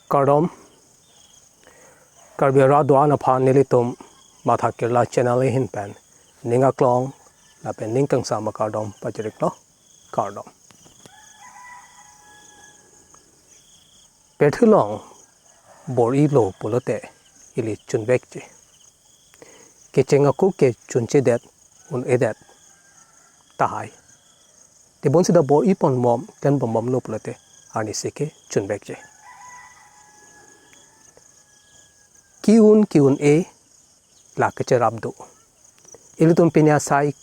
Kardom Karbira Duana Pan Ilitum Mathakirla Channel Hin Pen Ninga Klong La Pen Ninkang Sama Kardom Pajiriklo Kardom Perthulong Bori Lo Pulote Ili Chunbekji Kecheng Ke Chunche Det Un Edet Tahai The Bonsida Bor Ipon Mom Ken Bomom Lo Pulote Arniseke Chunbekji KEUN-E La Kecherabdo Ilitum Penya Sai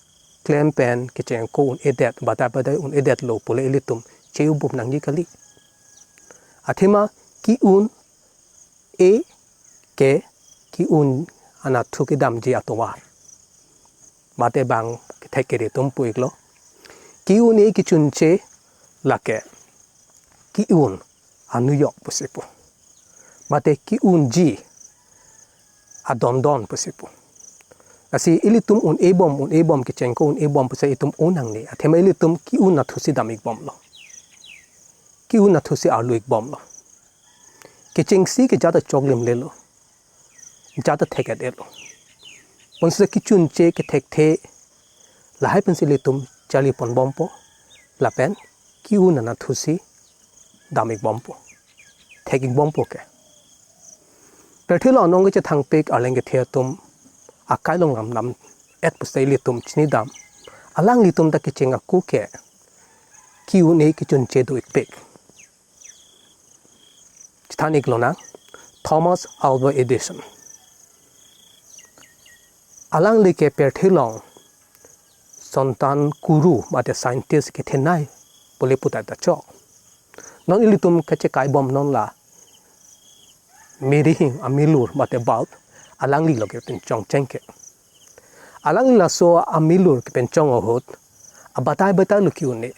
Claim Pen Kecheng Ko Un Edet Bata Un Edet Lo Pule Ilitum Obup Nangji Kali Athema KEUN-E Ke KEUN Anatu Kidamji Atowar Mate Bang Tekeritum Puiglo KEUN-E Kichunche Lake KEUN a New York Pusipo Mate KEUN-G a Don Pusipo Asi Ilitum un ebom Kecheng Ko un ebom Pusa itum unang ni Athema Ilitum KEUN Natusi Damik Bom Lo KEUN Natusi Arluik Bom Lo KECHENGSI Ke Jata Choglim Lelo Jata Teket Elo Ponsa Kichunche Ke Tekte Lahai Pensilitum Jali Pon Bompo Lapen KEUN Natusi Damik Bompo Taking Bompo Ke Perthilo Nong Ke Thang Pek Arlenge Theatum Akailong Nam Et Pusai Litum Chinidam Alang Litum Da Kecheng Puke KEUN-E Kichunche Do Pek Chitanik Lona Thomas Alva Edition Alang Like Perthilong Sontan Kuru Mate Scientist Ke Thenai Pole Putai Da Chok Non Ilitum Kechekai Bom Non La Merihing Amilur Mate Baut Alang Li Loke Penchong Chenke Alang La So Amilur Ke Penchong Ohot Abatai KEUN-E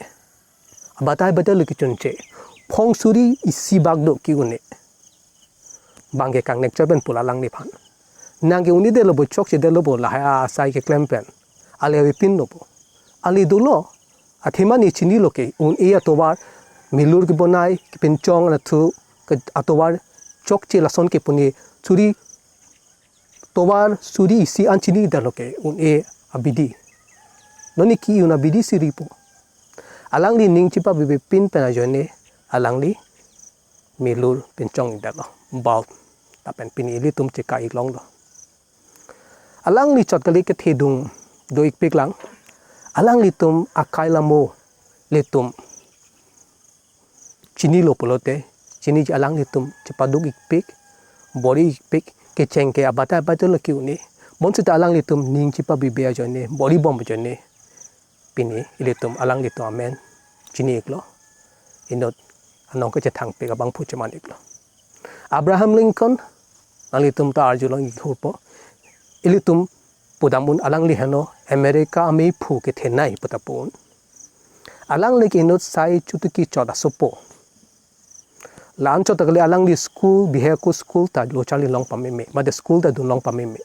Abatai Kichunche Phong Suri Isi Bagdo KEUN-E Bangge Kang Nek Chaben Pula Lang Nipan Nange Uni de Lobo Chok de Lobo Lahaya Sai Ke Klempen Ale Pin Lobo Ali Dulo Athemani Chini Loke Un Ea Tovar Milur Ke Bonai Ke Penchong Atu Atovar Chok Che Lason Ke Puni Suri Tovar Suri Isi Anchini de Loke Un E Abidi Noni KEUN Abidi Siripo Alang Li Ning Chipa Bibi Pin Penajone Alang Li Milur Penchong Dalo Baut Tapen Pini Ilitum Cheka Iklong Lo Alang Li Chotkali Ke Thedung Do Ikpik Lang Alang Litum Akailamo Litum Chini Lo Polote Chini Alang Litum Chipaduk Ikpik Bori Ikpik Kecheng Ke Abata Lo KEUN-E Bonsita Alang Litum Ning Chipa Bibi Ajone Bori Bomb Jone Pini Ilitum Alang Litum Amen Chini Iklo Inot Anong Ke Thang Pek Abang Puchaman Iklo Abraham Lincoln Alitum Ta Arjulong Ikhupo Ilitum Pudamun Alang Li Hano America Ame Puke Thenai Putapun Alang Li Inot Sai Chutuki Choda Sopo Lan Chotakali Alang Li School Biheku School Ta Lo Charlie Long Pameme But the school Ta Dun Long Pameme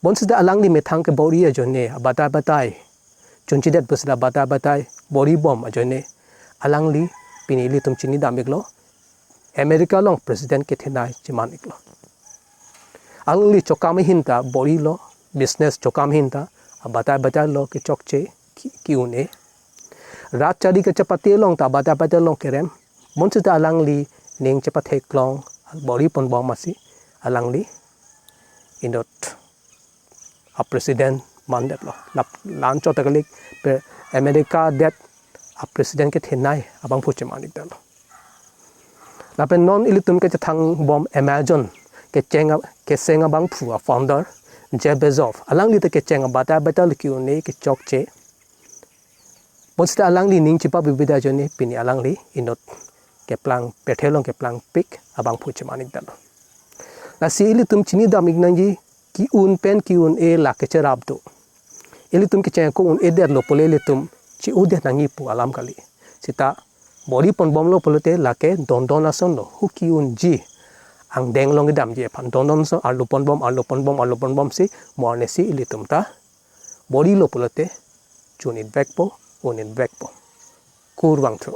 Bonsi Da Alang Li Metang Ke Bori Ajone Batai Chunchidet Busda Batai Bori Bomb Ajone Alang Li Pini Ilitum Chini Damiklo America Long President Ke Thenai Chimaniklo Alang Li Chokame Hinta Bori Lo Business Chokam Hinta Batai Lo Ke Chokche KEUN-E Ratchari Ke Chapate Long Ta Batai Long Kerem Bonsi Da Alang Li Ning Chapatek Long Bori Pon Bom Masi Alang Li Indot a President Mandet Lo Lan Chotakalik Per America Det a President Ke Thenai Abang Puchemanik Dalo Lapen Non Ilitum Ke Thang Bom Amazon Kecheng Abang Pu a founder Jeff Bezos Alang Li Te Kecheng Batai Lo KEUN-E Ke Chokche Bonsi Alang Li Ning Chipa Bibida Jone Pini Alang Li Inot Ke Plang Perthelong Ke Plang Pik Abang Puchemanik Dalo La Si Ilitum Chini Damik Nangji KEUN-E La Kecherabdo Ilitum Kecheng Ko Un Edet Lo Pole Ilitum Chi Udet Nangi Pu Alam Kali Sita Bori Pon Bom Lo Polote Lake Don Ason Lo Hu KEUN-G ANGDENG Long Dam Je Pan Don So Arlupon Bom Si Morne Si Ilitum Ta Bori Lo Polote Chunit Vekpo Unit Vekpo Kurwang Tro